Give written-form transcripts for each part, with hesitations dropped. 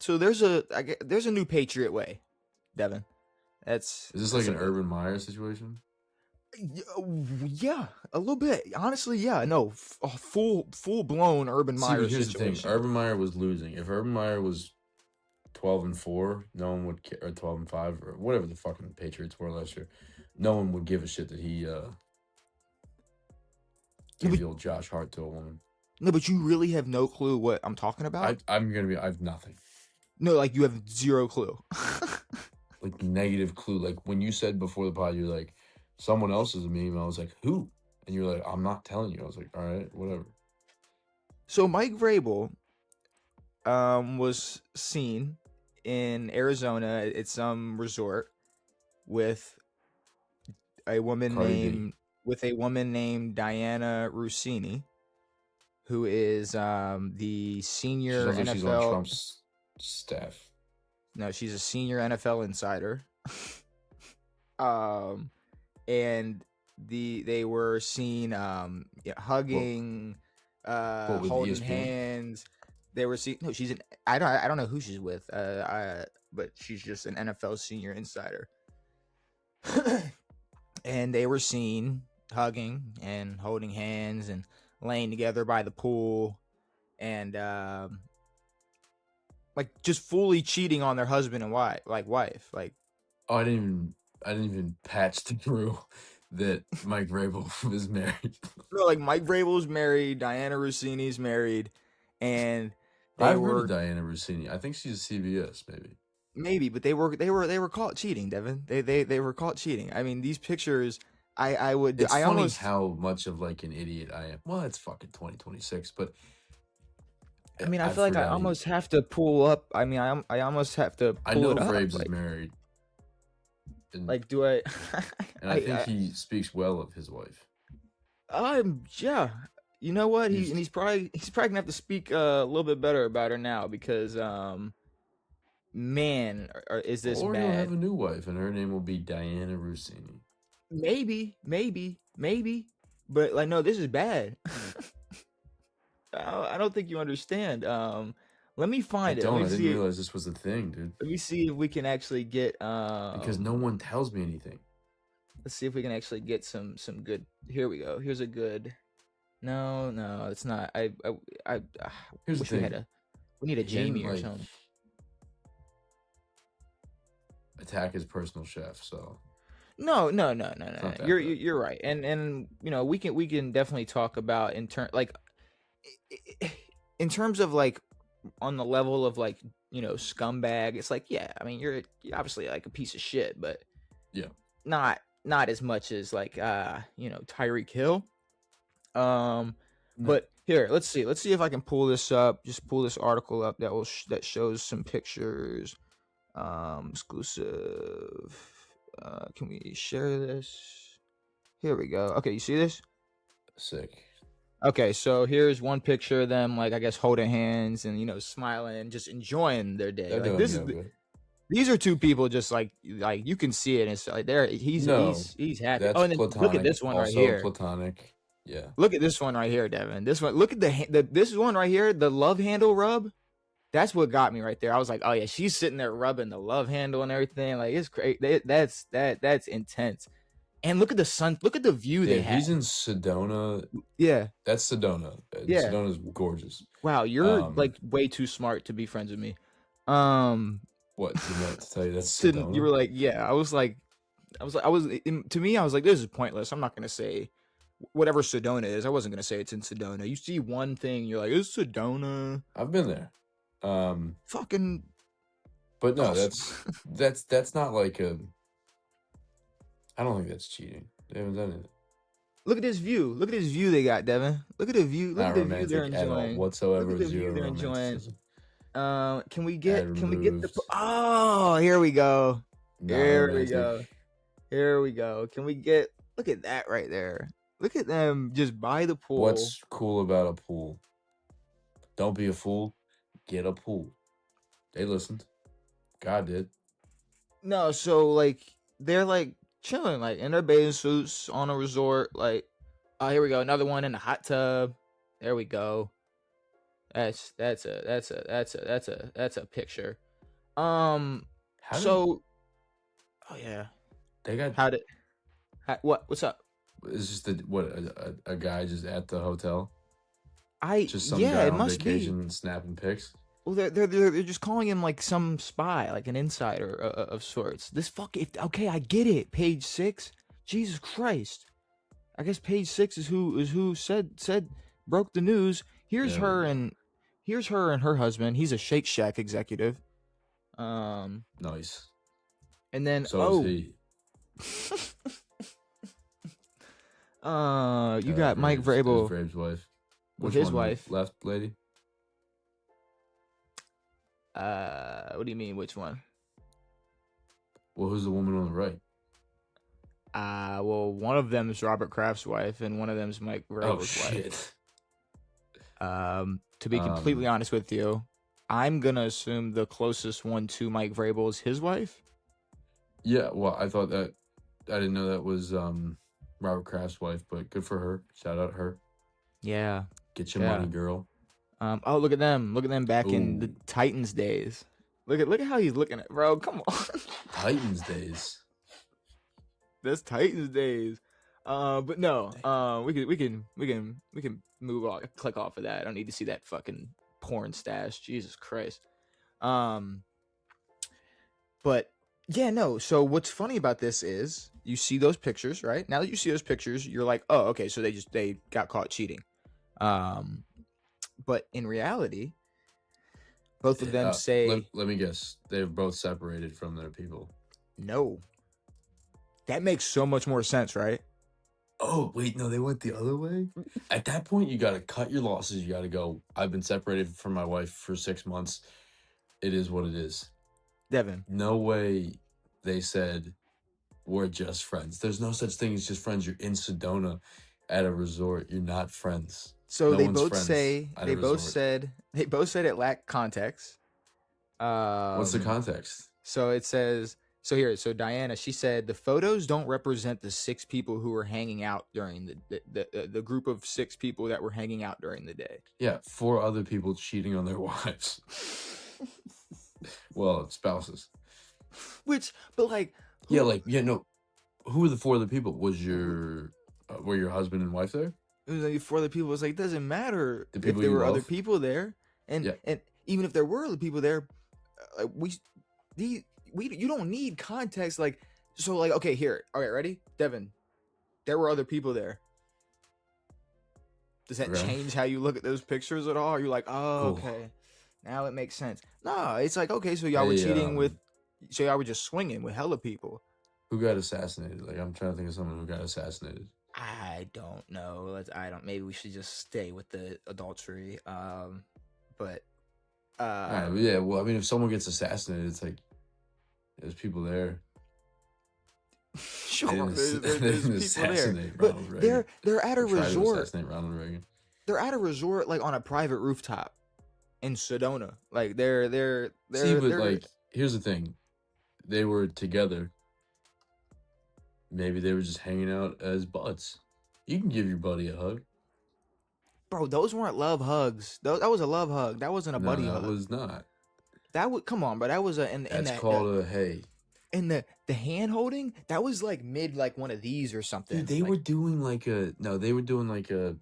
So there's a new Patriot way, Devin. Is this like an Urban Meyer situation? Yeah, a little bit. Honestly, yeah. No, a full blown Urban See, Meyer but here's the thing: situation. Urban Meyer was losing. If Urban Meyer was 12-4, no one would care, or 12-5, or whatever the fucking Patriots were last year. No one would give a shit that he gave the old Josh Hart to a woman. No, but you really have no clue what I'm talking about. I have nothing. No, like you have zero clue. Like negative clue. Like when you said before the pod, you're like, someone else is a meme. I was like, who? And you're like, I'm not telling you. I was like, all right, whatever. So Mike Vrabel was seen in Arizona at some resort with a woman named Dianna Russini, who is the senior NFL. She's on Trump's staff. No, she's a senior NFL insider. And they were seen hugging, holding ESPN? Hands. They were seen. No, she's an. I don't know who she's with. But she's just an NFL senior insider. And they were seen hugging and holding hands and laying together by the pool, and like just fully cheating on their husband and wife. Like, oh, I didn't even patch through that Mike Vrabel was married. No, like Mike Vrabel's married, Dianna Russini's married, and I've heard of Dianna Russini. I think she's a CBS, maybe, but they were caught cheating, Devin. They were caught cheating. I mean, these pictures. It's funny almost how much of like an idiot I am. Well, it's fucking 2026, but I mean, I feel like I almost have to pull up. I mean, I almost have to pull I know it up. Vrabes is married. And, like, do I? And I think he speaks well of his wife. Yeah. You know what? He's probably gonna have to speak a little bit better about her now because man, is this or bad? Or he'll have a new wife, and her name will be Dianna Russini. Maybe, but like, no, this is bad. I don't think you understand. Let me find it. I didn't realize this was a thing, dude. Let me see if we can actually get because no one tells me anything. Let's see if we can actually get some good. Here we go. Here's a good. No, it's not. I Here's wish the thing. we need a Jamie or something. Attack his personal chef, so. No. You're right, and you know we can definitely talk about in terms of like on the level of like, you know, scumbag. It's like, yeah, I mean you're obviously like a piece of shit, but yeah, not as much as like you know, Tyreek Hill. But here, let's see if I can pull this up. Just pull this article up that shows some pictures. Exclusive. Can we share this? Here we go. Okay, you see this? Sick. Okay, so here's one picture of them, like, I guess holding hands and, you know, smiling, just enjoying their day. Like, these are two people just like you can see it, and it's like he's happy. That's and then platonic. Look at this one right here. Platonic. Yeah. Look at this one right here, Devin. This one. Look at this one right here. The love handle rub. That's what got me right there. I was like, oh yeah, she's sitting there rubbing the love handle and everything. Like, it's great. That's intense. And look at the sun. Look at the view they have. He's in Sedona. Yeah. That's Sedona. Yeah. Sedona's gorgeous. Wow, you're like way too smart to be friends with me. What? To tell you that's Sedona? You were like, yeah. I was like, to me, I was like, this is pointless. I'm not going to say whatever Sedona is. I wasn't going to say it's in Sedona. You see one thing, you're like, it's Sedona. I've been there. Fucking. But no, that's not like a. I don't think that's cheating. They haven't done it. Look at this view. Look at this view they got, Devin. Look at the view. Look at the view they're enjoying. Whatsoever. Look at the view they're enjoying. Can we get the? Oh, here we go. Here we go. Can we get? Look at that right there. Look at them just by the pool. What's cool about a pool? Don't be a fool. Get a pool. They listened. God did. No, so like they're like chilling, like in their bathing suits on a resort. Like, oh, here we go, another one in the hot tub. There we go. That's a picture. How did So, oh yeah, they got? how did what's up? It's just a guy just at the hotel, just some Yeah, guy it on must be. vacation snapping pics. Well, they're just calling him like some spy, like an insider of sorts. This okay, I get it. Page 6. Jesus Christ. I guess page 6 is who said broke the news. There we go. Here's her and her husband. He's a Shake Shack executive. Nice. And then So is he. You got Mike There's Vrabel Vrabel's wife. with Which his one, wife. the left lady? What do you mean? Which one? Well, who's the woman on the right? Well, one of them is Robert Kraft's wife, and one of them is Mike Vrabel's wife. To be completely honest with you, I'm gonna assume the closest one to Mike Vrabel is his wife. Yeah, well, I thought that I didn't know that was Robert Kraft's wife, but good for her. Shout out her. Yeah. Get your money, girl. Oh, look at them! Look at them back in the Ooh. Titans days. Look at how he's looking at, bro. Come on. Titans days. That's Titans days. But no. We can move on. Click off of that. I don't need to see that fucking porn stash. Jesus Christ. But yeah, no. So what's funny about this is you see those pictures, right? Now that you see those pictures, you're like, oh, okay. So they got caught cheating. But in reality, both of them say, let me guess, they're both separated from their people. No. That makes so much more sense, right? Oh, wait, no, they went the other way? At that point, you got to cut your losses. You got to go, I've been separated from my wife for 6 months. It is what it is. Devin. No way they said, we're just friends. There's no such thing as just friends. You're in Sedona at a resort. You're not friends. So No they one's both friends say at a they both resort. said it lacked context. What's the context? So it says so Dianna, she said the photos don't represent the 6 people who were hanging out during the group of 6 people that were hanging out during the day. Yeah, 4 other people cheating on their wives. Well, spouses. But like no. Who were the 4 other people? Was were your husband and wife there? It was like for the people. It's like it doesn't matter The if people there you were other love? people there, and even if there were other people there, you don't need context. Like so, like okay, here, all right, ready, Devin? There were other people there. Does that change how you look at those pictures at all? Are you like, oh, okay, now it makes sense? No, it's like okay, so y'all were cheating so y'all were just swinging with hella people. Who got assassinated? Like I'm trying to think of someone who got assassinated. I don't know. Maybe we should just stay with the adultery. But yeah. Well, I mean, if someone gets assassinated, it's like there's people there. Sure, there's people there. But they're at a resort. Assassinate Ronald Reagan. They're at a resort, like on a private rooftop in Sedona. Like they're. See, but like, here's the thing: they were together. Maybe they were just hanging out as buds. You can give your buddy a hug. Bro, those weren't love hugs. That was a love hug. That wasn't a buddy hug. That was not. That would come on, bro. That was That's called a hey. And the hand holding, that was like mid like one of these or something. Dude, they were doing like a they were doing like a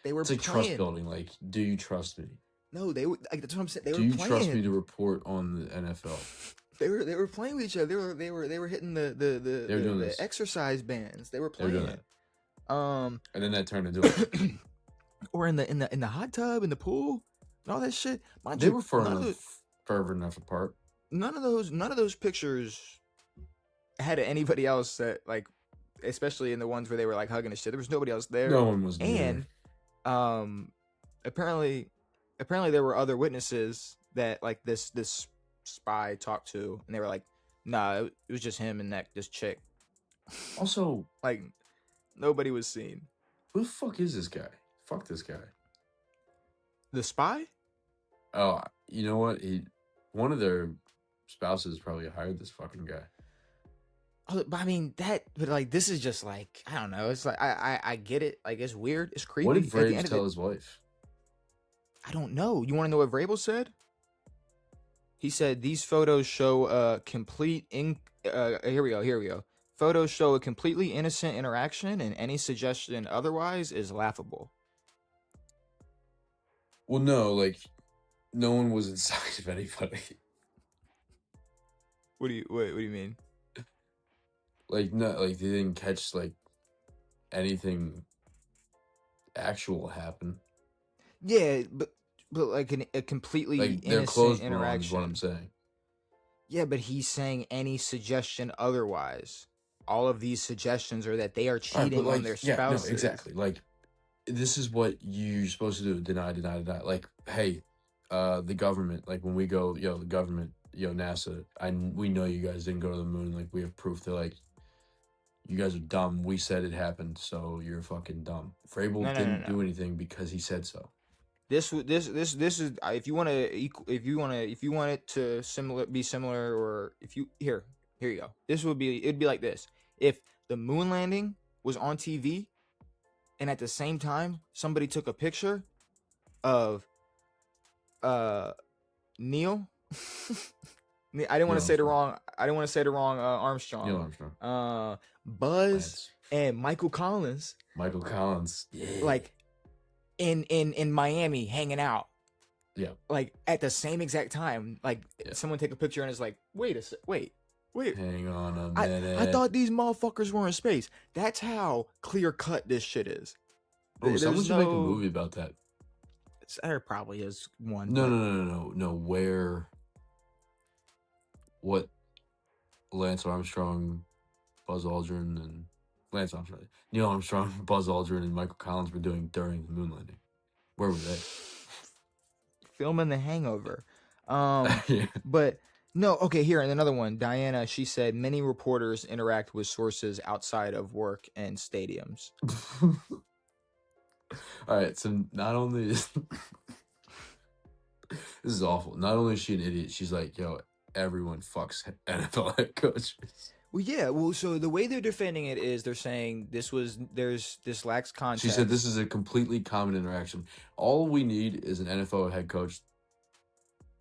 They were it's like trust building. Like, do you trust me? No, they were like that's what I'm saying. They do were you playing. trust me to report on the NFL? They were playing with each other. They were hitting the exercise bands. They were playing. They were doing that. And then that turned into it. Or in the hot tub, in the pool, and all that shit. They were further enough apart. None of those pictures had anybody else that like, especially in the ones where they were like hugging and shit. There was nobody else there. No one was there. And apparently there were other witnesses that like this spy talked to, and they were like, nah, it was just him and this chick. Also, like nobody was seen. Who the fuck is this guy? Fuck this guy. The spy? Oh, you know what? One of their spouses probably hired this fucking guy. Oh, but I mean but like this is just like I don't know. It's like I get it. Like it's weird. It's creepy. What did Vrabel tell his wife? I don't know. You want to know what Vrabel said? He said these photos show a complete here we go. Here we go. Photos show a completely innocent interaction, and any suggestion otherwise is laughable. Well, no, like no one was inside of anybody. What do you mean? Like no, like they didn't catch like anything actual happen. Yeah, but like a completely Like their innocent clothes were on, is what interaction. I'm saying. Yeah, but he's saying any suggestion otherwise. All of these suggestions are that they are All right, but cheating on like, their yeah, no, spouses. exactly. Like, this is what you're supposed to do: deny, deny, deny. Like, hey, the government. Like when we go, yo, the government, yo, NASA. We know you guys didn't go to the moon. Like we have proof. They're like, you guys are dumb. We said it happened, so you're fucking dumb. Vrabel didn't No. do anything because he said so. This is if you want to if you want it to be similar, or if you here you go. It'd be like this. If the moon landing was on TV and at the same time somebody took a picture of Neil I didn't want to say the wrong Armstrong. Neil Armstrong. Buzz Lance. and Michael Collins. Michael Collins. Yeah. Like in Miami hanging out. Yeah. Like at the same exact time, like someone take a picture and it's like, wait. Hang on a minute. I thought these motherfuckers were in space. That's how clear cut this shit is. Oh, someone should make a movie about that. There probably is one. No. What Lance Armstrong, Buzz Aldrin, and Neil Armstrong, Buzz Aldrin, and Michael Collins were doing during the moon landing. Where were they? Filming The Hangover. Yeah. But no, okay, here, and another one. Dianna, she said many reporters interact with sources outside of work and stadiums. All right, so not only this is awful. Not only is she an idiot, she's like, yo, everyone fucks NFL head coaches. Well, yeah. Well, so the way they're defending it is they're saying this lacks context. She said this is a completely common interaction. All we need is an NFL head coach,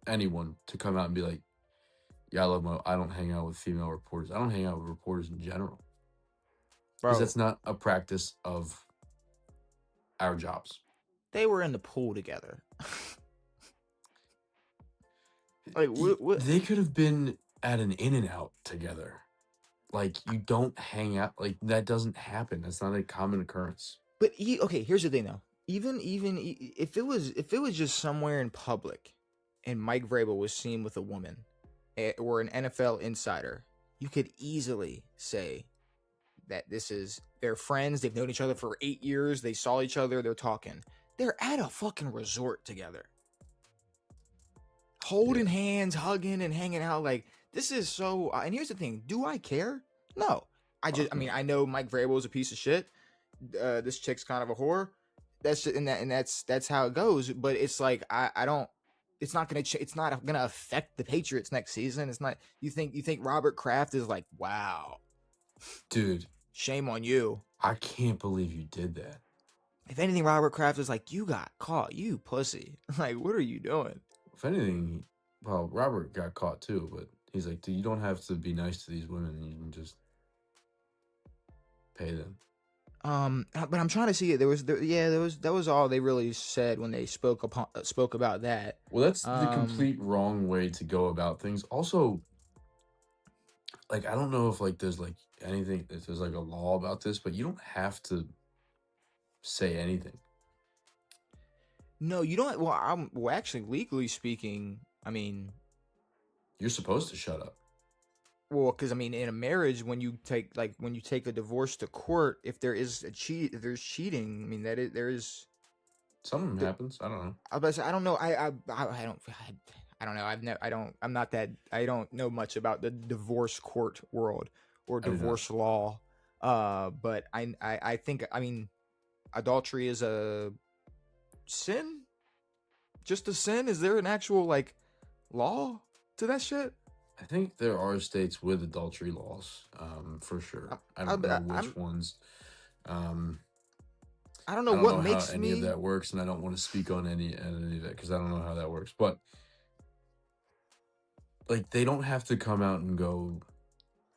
anyone, to come out and be like, yeah, I don't hang out with female reporters. I don't hang out with reporters in general. Because that's not a practice of our jobs. They were in the pool together. Like what? They could have been at an In-N-Out together. Like you don't hang out. Like that doesn't happen. That's not a common occurrence. But okay, here's the thing though. Even if it was just somewhere in public, and Mike Vrabel was seen with a woman, or an NFL insider, you could easily say that they're friends. They've known each other for 8 years. They saw each other. They're talking. They're at a fucking resort together, holding hands, hugging, and hanging out. Like this is so. And here's the thing: do I care? No. I mean, I know Mike Vrabel is a piece of shit. This chick's kind of a whore. That's how it goes. But it's like I don't. It's not gonna. It's not gonna affect the Patriots next season. It's not. You think Robert Kraft is like, wow, dude? Shame on you. I can't believe you did that. If anything, Robert Kraft is like, you got caught, you pussy. Like, what are you doing? If anything, well, Robert got caught too, but he's like, dude, you don't have to be nice to these women. You can just pay them. But I'm trying to see it. That was all they really said when they spoke about that. Well, that's the complete wrong way to go about things. Also, like, I don't know if like there's like anything, if there's like a law about this, but you don't have to say anything. No, you don't. Well, actually, legally speaking, I mean, you're supposed to shut up. Well, because I mean, in a marriage, when you take a divorce to court, if there's cheating, I mean there is. Something happens. I don't know. I don't know. I don't know. I don't know much about the divorce court world or divorce law. But I think, I mean, adultery is a sin. Just a sin. Is there an actual like law to that shit? I think there are states with adultery laws, for sure. I don't know which ones. I don't know I don't what know how makes any of me. that works, and I don't want to speak on any of that because I don't know how that works. But like, they don't have to come out and go,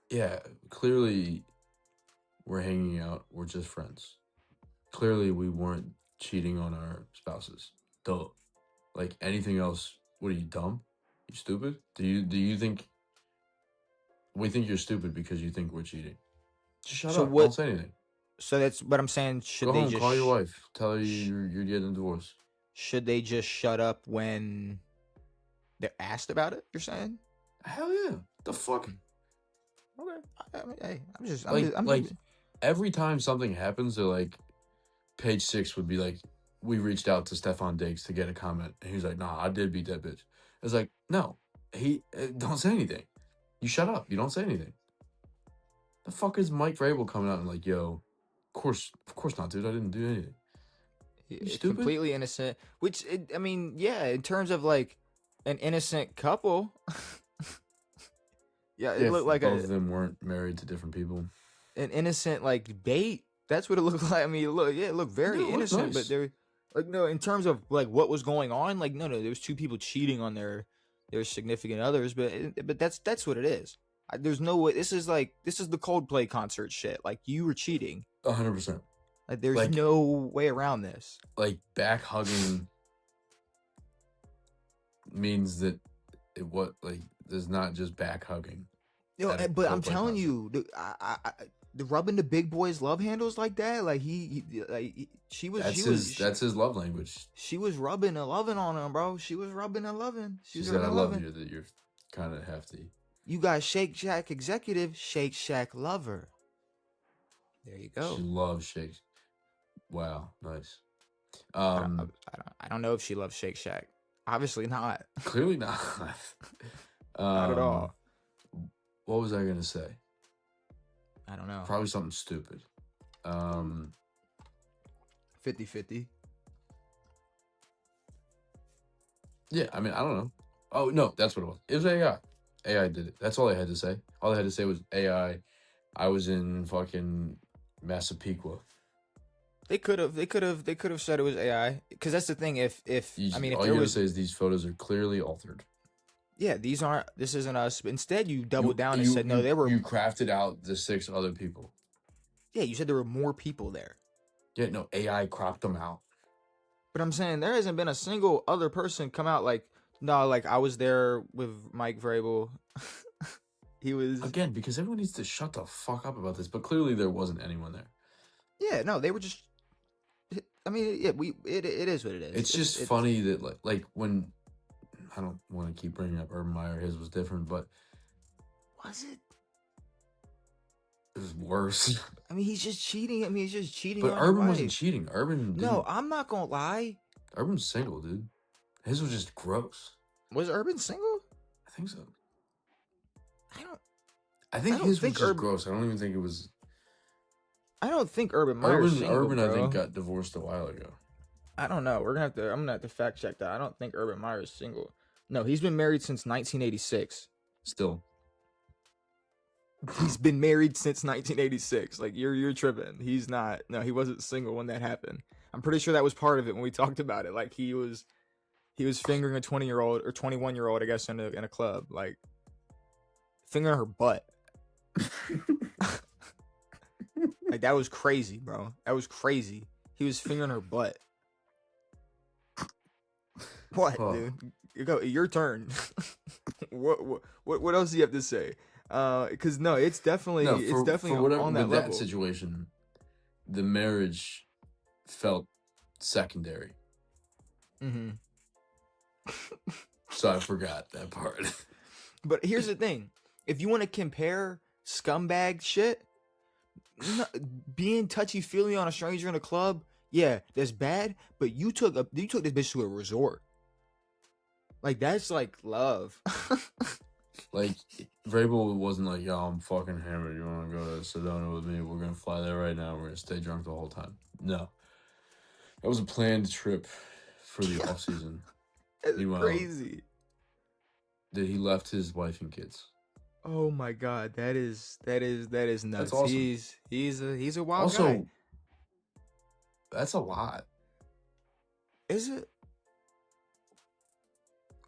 yeah, clearly we're hanging out, we're just friends. Clearly we weren't cheating on our spouses. Duh. Like, anything else, what are you, dumb? You stupid? Do you think we think you're stupid because you think we're cheating? Just shut So up. Don't what? say anything. So that's what I'm saying. Go home, call your wife, tell her you're getting a divorce. should they just shut up when they're asked about it? You're saying? Hell yeah. The fuck? Okay. I mean, hey, Like every time something happens, they're like, page 6 would be like, we reached out to Stefan Diggs to get a comment, and he's like, nah, I did beat that bitch. It's like, no, he don't say anything. You shut up. You don't say anything. The fuck is Mike Vrabel coming out and like, yo, of course not, dude. I didn't do anything. You stupid? completely innocent. Which I mean, yeah, in terms of like an innocent couple, yeah, it If looked like both of them weren't married to different people. an innocent like bait. That's what it looked like. I mean, it looked very No, it looked innocent, but nice. there, like, no, in terms of like what was going on, like, no, there was two people cheating on their significant others, but that's what it is. There's no way. This is the Coldplay concert shit. Like, you were cheating. 100%. Like, there's Like, no way around this. like back hugging means that there's not just back hugging. But I'm telling you, the rubbing the big boys love handles like that, like That's his love language. she was rubbing and loving on him, bro. She was rubbing and loving. She said, I love you, that you're kind of hefty. You got Shake Shack executive, Shake Shack lover. There you go. She loves shakes. Wow, nice. I don't know if she loves Shake Shack. Obviously not. Clearly not. Not at all. What was I gonna say? I don't know. Probably something stupid. 50-50. Yeah, I mean, I don't know. Oh no, that's what it was. It was AI. AI did it. That's all I had to say. All I had to say was AI. I was in fucking Massapequa. They could have said it was AI, because that's the thing. If I mean, if all there you was, gotta say is these photos are clearly altered. yeah, this isn't us. Instead, you doubled down and said, no, there were. You crafted out the 6 other people. Yeah, you said there were more people there. Yeah, no, AI cropped them out. But I'm saying there hasn't been a single other person come out like, no, like, I was there with Mike Vrabel. He was, again, because everyone needs to shut the fuck up about this. But clearly, there wasn't anyone there. yeah, no, they were just. I mean, yeah, it is what it is. It's just funny that like when, I don't want to keep bringing up Urban Meyer. His was different, but was it? It was worse. I mean, he's just cheating. I mean, he's just cheating. But on Urban your wasn't wife. cheating. Urban. No, I'm not gonna lie. Urban's single, dude. His was just gross. Was Urban single? I think so. I think don't his think was just Urban- gross. I don't even think it was. I don't think Urban Meyer's single, Urban, bro. I think, got divorced a while ago. I don't know. I'm gonna have to fact check that. I don't think Urban Meyer is single. No, he's been married since 1986. Still. He's been married since 1986. Like, you're tripping. He's not. No, he wasn't single when that happened. I'm pretty sure that was part of it when we talked about it. Like, he was fingering a 20-year-old or 21-year-old, I guess, in a club, like fingering her butt. Like, that was crazy, bro. That was crazy. He was fingering her butt. What, dude? You go. Your turn. What else do you have to say? Because no, it's definitely on that level. That situation, the marriage felt secondary. Mm-hmm. So I forgot that part. But here's the thing: if you want to compare scumbag shit, being touchy feely on a stranger in a club, yeah, that's bad. But you took this bitch to a resort. Like, that's like love. Like, Vrabel wasn't like, yo, I'm fucking hammered. You want to go to Sedona with me? We're going to fly there right now. We're going to stay drunk the whole time. No. That was a planned trip for the off season. That's crazy. That he left his wife and kids. Oh my god, that is nuts. That's awesome. He's a wild also, guy. That's a lot. Is it?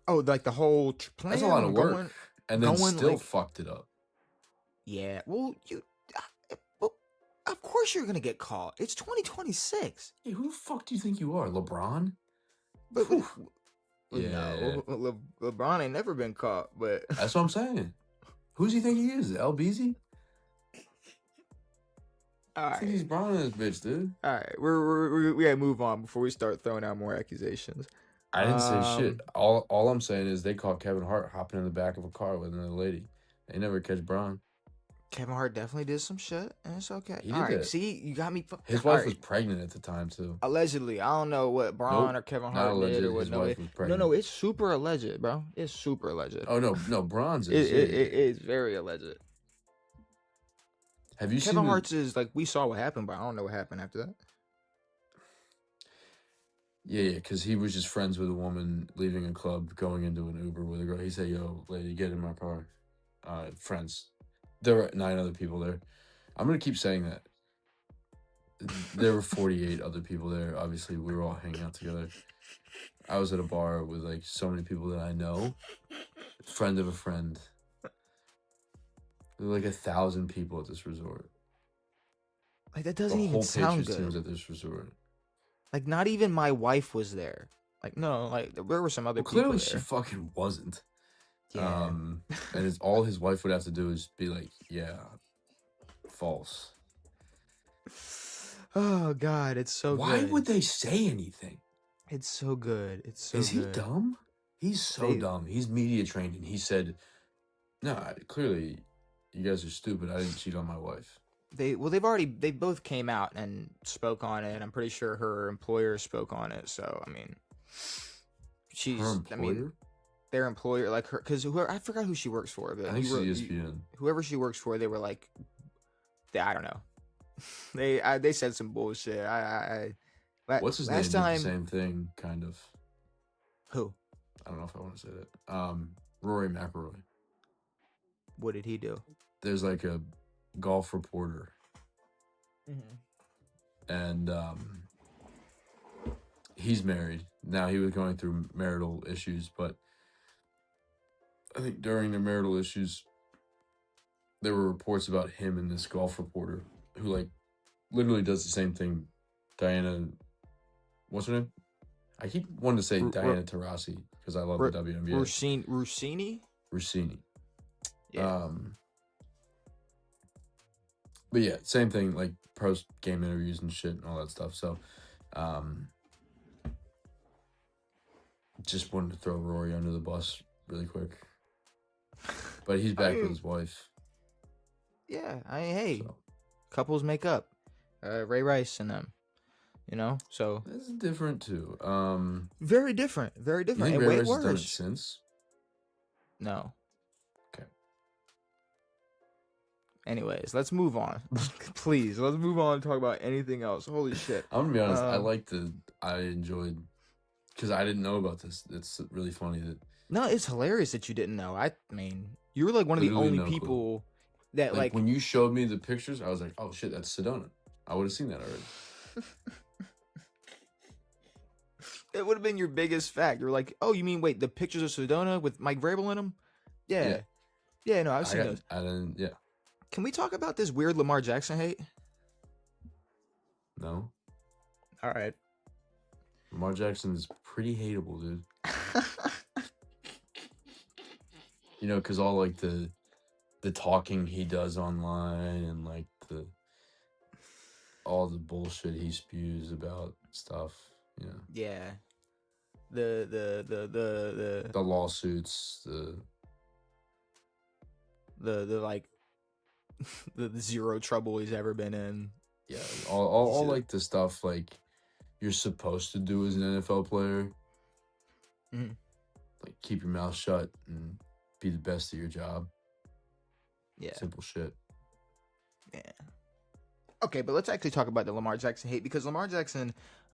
Oh, like the whole plan That's a lot of on work. And then still like, fucked it up. yeah. Well, well, of course you're gonna get caught. It's 2026. Hey, who the fuck do you think you are, LeBron? But Whew. no, LeBron ain't never been caught. But that's what I'm saying. Who does he think he is? LBZ? All right. I think he's Brown in this bitch, dude. All right, we gotta move on before we start throwing out more accusations. I didn't say shit. All I'm saying is they caught Kevin Hart hopping in the back of a car with another lady. They never catch Braun. Kevin Hart definitely did some shit, and it's okay. He All did right, that. see, you got me. His wife was pregnant at the time too. Allegedly, I don't know what Braun or Kevin Hart did or what. His wife was pregnant. No, it's super alleged, bro. It's super alleged. Oh no, Braun's is. It's very alleged. Have you Kevin Hart's is like we saw what happened, but I don't know what happened after that. Yeah, because he was just friends with a woman leaving a club, going into an Uber with a girl. He said, "Yo, lady, get in my car." Friends. There were 9 other people there. I'm gonna keep saying that. There were 48 other people there. Obviously, we were all hanging out together. I was at a bar with like so many people that I know. Friend of a friend. There were like 1,000 people at this resort. Like that doesn't even sound good. The whole Patriots team was at this resort. Like not even my wife was there. Like no, like there were some other people clearly there. She fucking wasn't. Yeah. And it's all his wife would have to do is be like, yeah, false. Oh God, it's so Why good. would they say anything? It's so good. It's so Is good. he dumb? He's so dumb. He's media trained, and he said, no, clearly you guys are stupid. I didn't cheat on my wife. They both came out and spoke on it. I'm pretty sure her employer spoke on it. So I mean, their employer, like her, because I forgot who she works for, but I think she's ESPN. Whoever she works for, they were like, I don't know. They said some bullshit. What's his name? Did the same thing, kind of. Who? I don't know if I want to say that. Rory McIlroy. What did he do? There's like a golf reporter, and he's married now. He was going through marital issues, but I think during the marital issues, there were reports about him and this golf reporter who like literally does the same thing. Dianna, what's her name? I keep wanting to say Dianna Taurasi because I love the WNBA. Russini. Yeah. But yeah, same thing, like post game interviews and shit and all that stuff. So, just wanted to throw Rory under the bus really quick. But he's back with his wife. Yeah, hey, couples make up. Ray Rice and them, so that's different too. Very different. You think and Ray Rice has done it since? No. Okay. Anyways, let's move on. Please, let's move on and talk about anything else. Holy shit. I'm gonna be honest. I enjoyed because I didn't know about this. It's really funny that. No, it's hilarious that you didn't know. I mean, you were like one of the only people that like when you showed me the pictures, I was like, oh shit, that's Sedona. I would have seen that already. It would have been your biggest fact. You're like, oh, you mean wait, the pictures of Sedona with Mike Vrabel in them? Yeah. No, I've seen those. I didn't. Yeah. Can we talk about this weird Lamar Jackson hate? No. All right. Lamar Jackson is pretty hateable, dude. Because all like the talking he does online and like all the bullshit he spews about stuff. Yeah. The lawsuits, the like the zero trouble he's ever been in. Yeah, all like the stuff like you're supposed to do as an NFL player. Mm-hmm. Like keep your mouth shut and be the best at your job. Yeah. Simple shit. Yeah. Okay, but let's actually talk about the Lamar Jackson hate because Lamar Jackson